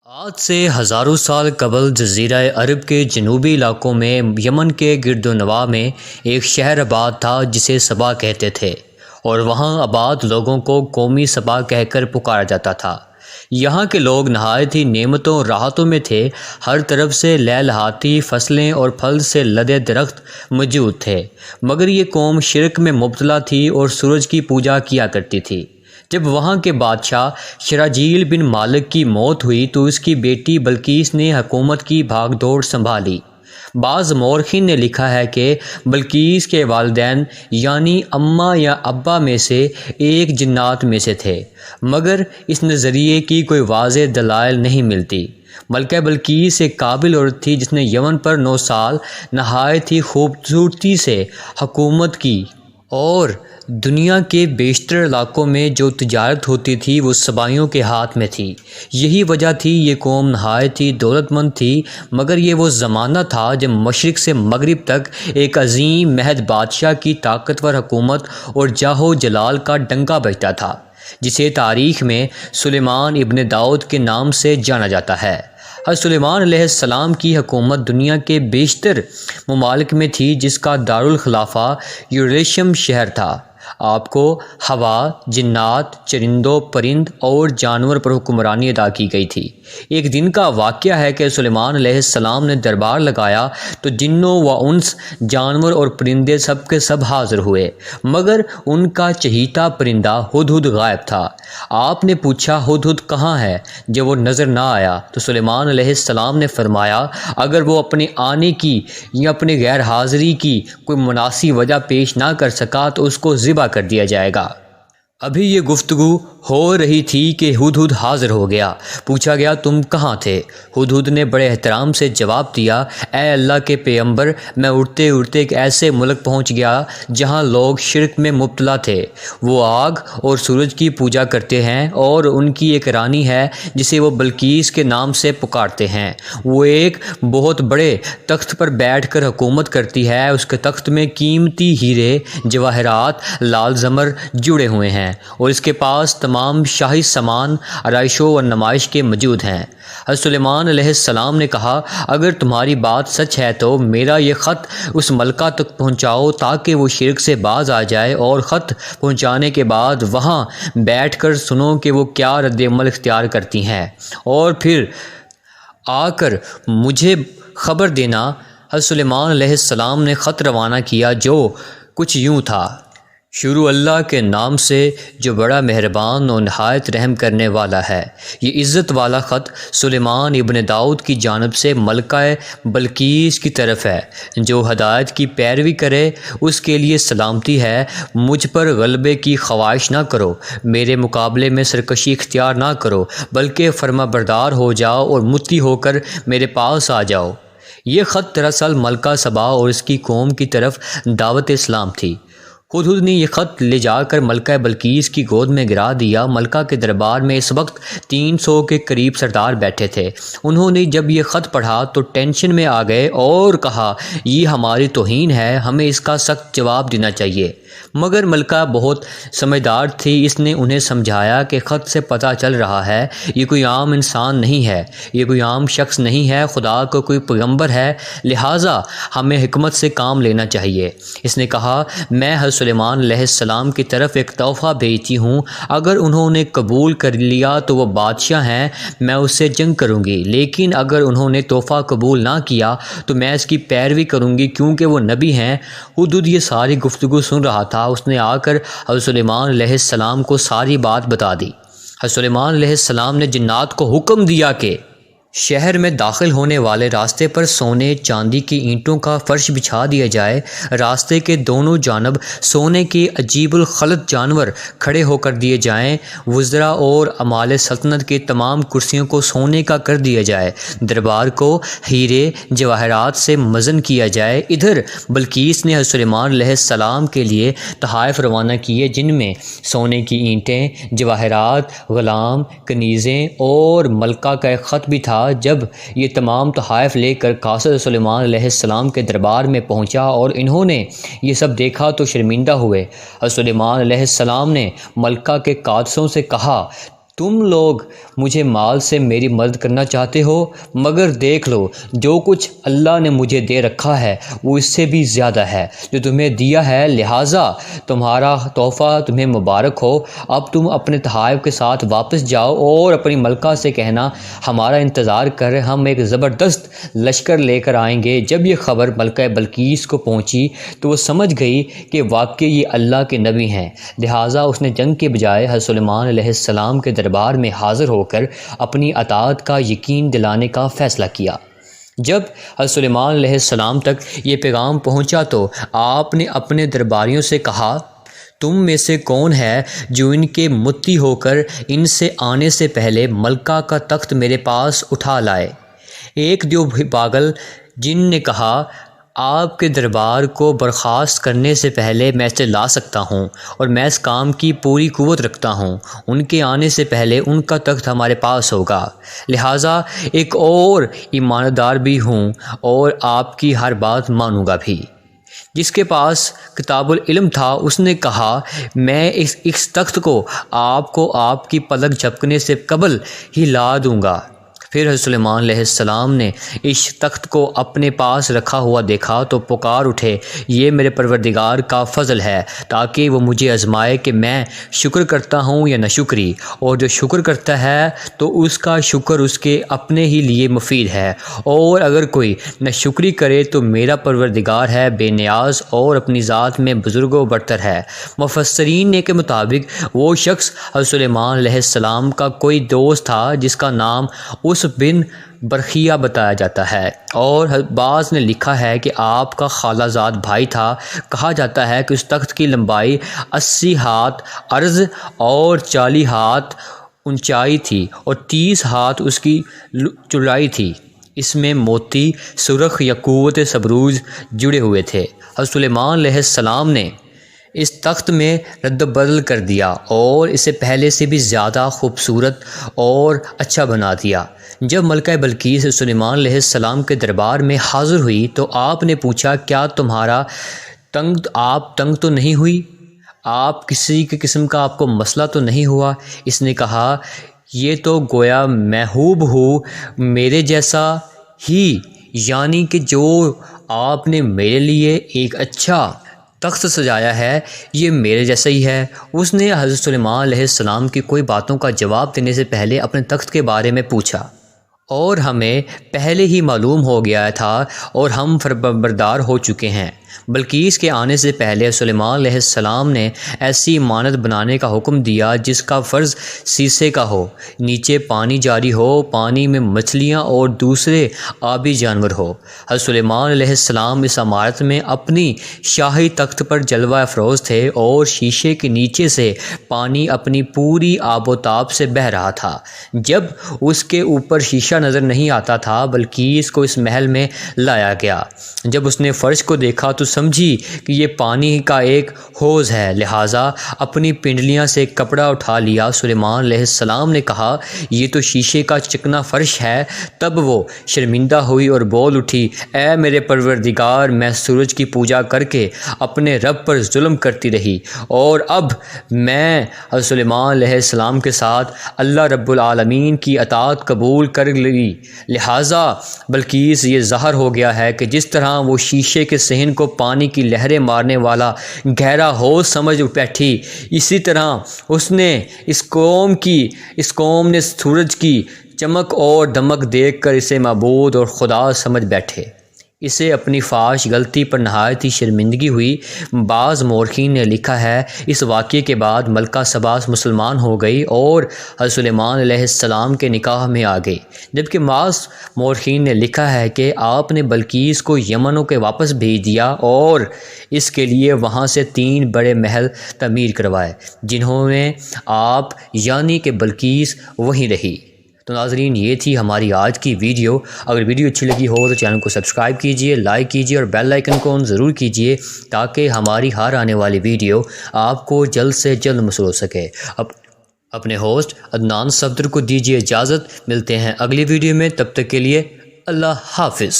آج سے ہزاروں سال قبل جزیرہ عرب کے جنوبی علاقوں میں یمن کے گرد و نواح میں ایک شہر آباد تھا جسے سبا کہتے تھے، اور وہاں آباد لوگوں کو قومی سبا کہہ کر پکارا جاتا تھا۔ یہاں کے لوگ نہایت ہی نعمتوں اور راحتوں میں تھے، ہر طرف سے لہلہاتی فصلیں اور پھل سے لدے درخت موجود تھے، مگر یہ قوم شرک میں مبتلا تھی اور سورج کی پوجا کیا کرتی تھی۔ جب وہاں کے بادشاہ شراجیل بن مالک کی موت ہوئی تو اس کی بیٹی بلقیس نے حکومت کی بھاگ دوڑ سنبھالی۔ بعض مورخین نے لکھا ہے کہ بلقیس کے والدین یعنی اماں یا ابا میں سے ایک جنات میں سے تھے، مگر اس نظریے کی کوئی واضح دلائل نہیں ملتی۔ ملکہ بلقیس ایک قابل عورت تھی جس نے یمن پر 9 سال نہایت ہی خوبصورتی سے حکومت کی، اور دنیا کے بیشتر علاقوں میں جو تجارت ہوتی تھی وہ سبائیوں کے ہاتھ میں تھی۔ یہی وجہ تھی یہ قوم نہایت ہی دولت مند تھی، مگر یہ وہ زمانہ تھا جب مشرق سے مغرب تک ایک عظیم مہد بادشاہ کی طاقتور حکومت اور جاہ و جلال کا ڈنکا بجتا تھا، جسے تاریخ میں سلیمان ابن داؤد کے نام سے جانا جاتا ہے۔ حضرت سلیمان علیہ السلام کی حکومت دنیا کے بیشتر ممالک میں تھی، جس کا دارالخلافہ یروشلم شہر تھا۔ آپ کو ہوا، جنات، چرندوں، پرند اور جانور پر حکمرانی ادا کی گئی تھی۔ ایک دن کا واقعہ ہے کہ سلیمان علیہ السلام نے دربار لگایا تو جنوں و انس، جانور اور پرندے سب کے سب حاضر ہوئے، مگر ان کا چہیتا پرندہ ہدہد غائب تھا۔ آپ نے پوچھا ہدہد کہاں ہے؟ جب وہ نظر نہ آیا تو سلیمان علیہ السلام نے فرمایا، اگر وہ اپنے آنے کی یا اپنے غیر حاضری کی کوئی مناسب وجہ پیش نہ کر سکا تو اس کو ذبح کر دیا جائے گا۔ ابھی یہ گفتگو ہو رہی تھی کہ ہدہد حاضر ہو گیا۔ پوچھا گیا تم کہاں تھے؟ ہدہد نے بڑے احترام سے جواب دیا، اے اللہ کے پیغمبر، میں اڑتے اڑتے ایک ایسے ملک پہنچ گیا جہاں لوگ شرک میں مبتلا تھے۔ وہ آگ اور سورج کی پوجا کرتے ہیں، اور ان کی ایک رانی ہے جسے وہ بلقیس کے نام سے پکارتے ہیں۔ وہ ایک بہت بڑے تخت پر بیٹھ کر حکومت کرتی ہے، اس کے تخت میں قیمتی ہیرے، جواہرات، لال زمر جڑے ہوئے ہیں، اور اس کے پاس تمام شاہی سامان، آرائشوں اور نمائش کے موجود ہیں۔ حضرت سلیمان علیہ السلام نے کہا، اگر تمہاری بات سچ ہے تو میرا یہ خط اس ملکہ تک پہنچاؤ تاکہ وہ شرک سے باز آ جائے، اور خط پہنچانے کے بعد وہاں بیٹھ کر سنو کہ وہ کیا رد عمل اختیار کرتی ہیں، اور پھر آ کر مجھے خبر دینا۔ حضرت سلیمان علیہ السلام نے خط روانہ کیا جو کچھ یوں تھا، شروع اللہ کے نام سے جو بڑا مہربان اور نہایت رحم کرنے والا ہے۔ یہ عزت والا خط سلیمان ابن داؤد کی جانب سے ملکہ بلقیس کی طرف ہے۔ جو ہدایت کی پیروی کرے اس کے لیے سلامتی ہے۔ مجھ پر غلبے کی خواہش نہ کرو، میرے مقابلے میں سرکشی اختیار نہ کرو، بلکہ فرما بردار ہو جاؤ اور مطیع ہو کر میرے پاس آ جاؤ۔ یہ خط دراصل ملکہ سبا اور اس کی قوم کی طرف دعوت اسلام تھی۔ ہدہد نے یہ خط لے جا کر ملکہ بلقیس کی گود میں گرا دیا۔ ملکہ کے دربار میں اس وقت 300 کے قریب سردار بیٹھے تھے۔ انہوں نے جب یہ خط پڑھا تو ٹینشن میں آ گئے اور کہا، یہ ہماری توہین ہے، ہمیں اس کا سخت جواب دینا چاہیے۔ مگر ملکہ بہت سمجھدار تھی، اس نے انہیں سمجھایا کہ خط سے پتہ چل رہا ہے یہ کوئی عام انسان نہیں ہے، یہ کوئی عام شخص نہیں ہے، خدا کا کوئی پیغمبر ہے، لہٰذا ہمیں حکمت سے کام لینا چاہیے۔ اس نے کہا، میں حضرت سلیمان علیہ السلام کی طرف ایک تحفہ بھیجتی ہوں، اگر انہوں نے قبول کر لیا تو وہ بادشاہ ہیں، میں اس سے جنگ کروں گی، لیکن اگر انہوں نے تحفہ قبول نہ کیا تو میں اس کی پیروی کروں گی کیونکہ وہ نبی ہیں۔ ہدہد یہ ساری گفتگو سن رہا تھا، اس نے آ کر حضرت سلیمان علیہ السلام کو ساری بات بتا دی۔ حضرت سلیمان علیہ السلام نے جنات کو حکم دیا کہ شہر میں داخل ہونے والے راستے پر سونے چاندی کی اینٹوں کا فرش بچھا دیا جائے، راستے کے دونوں جانب سونے کے عجیب الخلق جانور کھڑے ہو کر دیے جائیں، وزراء اور عمال سلطنت کے تمام کرسیوں کو سونے کا کر دیا جائے، دربار کو ہیرے جواہرات سے مزن کیا جائے۔ ادھر بلقیس نے حضرت سلیمان علیہ السلام کے لیے تحائف روانہ کیے جن میں سونے کی اینٹیں، جواہرات، غلام، کنیزیں اور ملکہ کا ایک خط بھی تھا۔ جب یہ تمام تحائف لے کر قاصد سلیمان علیہ السلام کے دربار میں پہنچا اور انہوں نے یہ سب دیکھا تو شرمندہ ہوئے۔ حضرت سلیمان علیہ السلام نے ملکہ کے قادثوں سے کہا، تم لوگ مجھے مال سے میری مدد کرنا چاہتے ہو، مگر دیکھ لو جو کچھ اللہ نے مجھے دے رکھا ہے وہ اس سے بھی زیادہ ہے جو تمہیں دیا ہے، لہٰذا تمہارا تحفہ تمہیں مبارک ہو۔ اب تم اپنے تحائف کے ساتھ واپس جاؤ اور اپنی ملکہ سے کہنا ہمارا انتظار کر، ہم ایک زبردست لشکر لے کر آئیں گے۔ جب یہ خبر ملکہ بلقیس کو پہنچی تو وہ سمجھ گئی کہ واقعی یہ اللہ کے نبی ہیں، لہٰذا اس نے جنگ کے بجائے حضرت سلیمان علیہ السلام کے دربار میں حاضر ہو کر اپنی اطاعت کا یقین دلانے کا فیصلہ کیا۔ جب حضرت سلیمان علیہ السلام تک یہ پیغام پہنچا تو آپ نے اپنے درباریوں سے کہا، تم میں سے کون ہے جو ان کے متی ہو کر ان سے آنے سے پہلے ملکہ کا تخت میرے پاس اٹھا لائے؟ ایک جو پاگل جن نے کہا، آپ کے دربار کو برخاست کرنے سے پہلے میں اسے لا سکتا ہوں اور میں اس کام کی پوری قوت رکھتا ہوں، ان کے آنے سے پہلے ان کا تخت ہمارے پاس ہوگا، لہٰذا ایک اور ایماندار بھی ہوں اور آپ کی ہر بات مانوں گا بھی۔ جس کے پاس کتاب العلم تھا اس نے کہا، میں اس تخت کو آپ کی پلک جھپکنے سے قبل ہی لا دوں گا۔ پھر حضرت سلیمان علیہ السلام نے اس تخت کو اپنے پاس رکھا ہوا دیکھا تو پکار اٹھے، یہ میرے پروردگار کا فضل ہے تاکہ وہ مجھے آزمائے کہ میں شکر کرتا ہوں یا ناشکری، اور جو شکر کرتا ہے تو اس کا شکر اس کے اپنے ہی لیے مفید ہے، اور اگر کوئی ناشکری کرے تو میرا پروردگار ہے بے نیاز اور اپنی ذات میں بزرگ و برتر ہے۔ مفسرین نے کے مطابق وہ شخص حضرت سلیمان علیہ السلام کا کوئی دوست تھا جس کا نام اس بن برخیہ بتایا جاتا ہے، اور بعض نے لکھا ہے کہ آپ کا خالہ زاد بھائی تھا۔ کہا جاتا ہے کہ اس تخت کی لمبائی 80 ہاتھ عرض اور 40 ہاتھ اونچائی تھی اور 30 ہاتھ اس کی چوڑائی تھی۔ اس میں موتی، سرخ یاقوت سبروج جڑے ہوئے تھے۔ حضرت سلیمان علیہ السلام نے اس تخت میں رد و بدل کر دیا اور اسے پہلے سے بھی زیادہ خوبصورت اور اچھا بنا دیا۔ جب ملکہ بلقیس سلیمان علیہ السلام کے دربار میں حاضر ہوئی تو آپ نے پوچھا، کیا تمہارا تنگ تو نہیں ہوئی؟ آپ کسی قسم کا آپ کو مسئلہ تو نہیں ہوا؟ اس نے کہا، یہ تو گویا محبوب ہو میرے جیسا ہی، یعنی کہ جو آپ نے میرے لیے ایک اچھا تخت سجایا ہے یہ میرے جیسا ہی ہے۔ اس نے حضرت سلیمان علیہ السلام کی کوئی باتوں کا جواب دینے سے پہلے اپنے تخت کے بارے میں پوچھا، اور ہمیں پہلے ہی معلوم ہو گیا تھا اور ہم فرمانبردار ہو چکے ہیں۔ بلقیس کے آنے سے پہلے سلیمان علیہ السلام نے ایسی عمارت بنانے کا حکم دیا جس کا فرش سیسے کا ہو، نیچے پانی جاری ہو، پانی میں مچھلیاں اور دوسرے آبی جانور ہو۔ حضرت سلیمان علیہ السلام اس عمارت میں اپنی شاہی تخت پر جلوہ افروز تھے اور شیشے کے نیچے سے پانی اپنی پوری آب و تاب سے بہہ رہا تھا۔ جب اس کے اوپر شیشہ نظر نہیں آتا تھا بلقیس کو اس محل میں لایا گیا۔ جب اس نے فرش کو دیکھا تو سمجھی کہ یہ پانی کا ایک حوض ہے، لہٰذا اپنی پنڈلیاں سے کپڑا اٹھا لیا۔ سلیمان علیہ السلام نے کہا، یہ تو شیشے کا چکنا فرش ہے۔ تب وہ شرمندہ ہوئی اور بول اٹھی، اے میرے پروردگار، میں سورج کی پوجا کر کے اپنے رب پر ظلم کرتی رہی، اور اب میں حضرت سلیمان علیہ السلام کے ساتھ اللہ رب العالمین کی اطاعت قبول کر لی، لہٰذا بلقیس یہ ظاہر ہو گیا ہے کہ جس طرح وہ شیشے کے صحن کو پانی کی لہریں مارنے والا گہرا حوض سمجھ بیٹھی، اسی طرح اس قوم نے سورج کی چمک اور دمک دیکھ کر اسے معبود اور خدا سمجھ بیٹھے۔ اسے اپنی فاحش غلطی پر نہایت ہی شرمندگی ہوئی۔ بعض مورخین نے لکھا ہے اس واقعے کے بعد ملکہ سبا مسلمان ہو گئی اور حضرت سلیمان علیہ السلام کے نکاح میں آ گئی، جبکہ بعض مورخین نے لکھا ہے کہ آپ نے بلقیس کو یمن کے واپس بھیج دیا اور اس کے لیے وہاں سے 3 بڑے محل تعمیر کروائے جنہوں میں آپ یعنی کہ بلقیس وہیں رہی۔ تو ناظرین، یہ تھی ہماری آج کی ویڈیو۔ اگر ویڈیو اچھی لگی ہو تو چینل کو سبسکرائب کیجئے، لائک کیجئے اور بیل آئیکن کو آن ضرور کیجئے تاکہ ہماری ہر آنے والی ویڈیو آپ کو جلد سے جلد موصول ہو سکے۔ اپنے ہوسٹ عدنان صفدر کو دیجئے اجازت، ملتے ہیں اگلی ویڈیو میں، تب تک کے لیے اللہ حافظ۔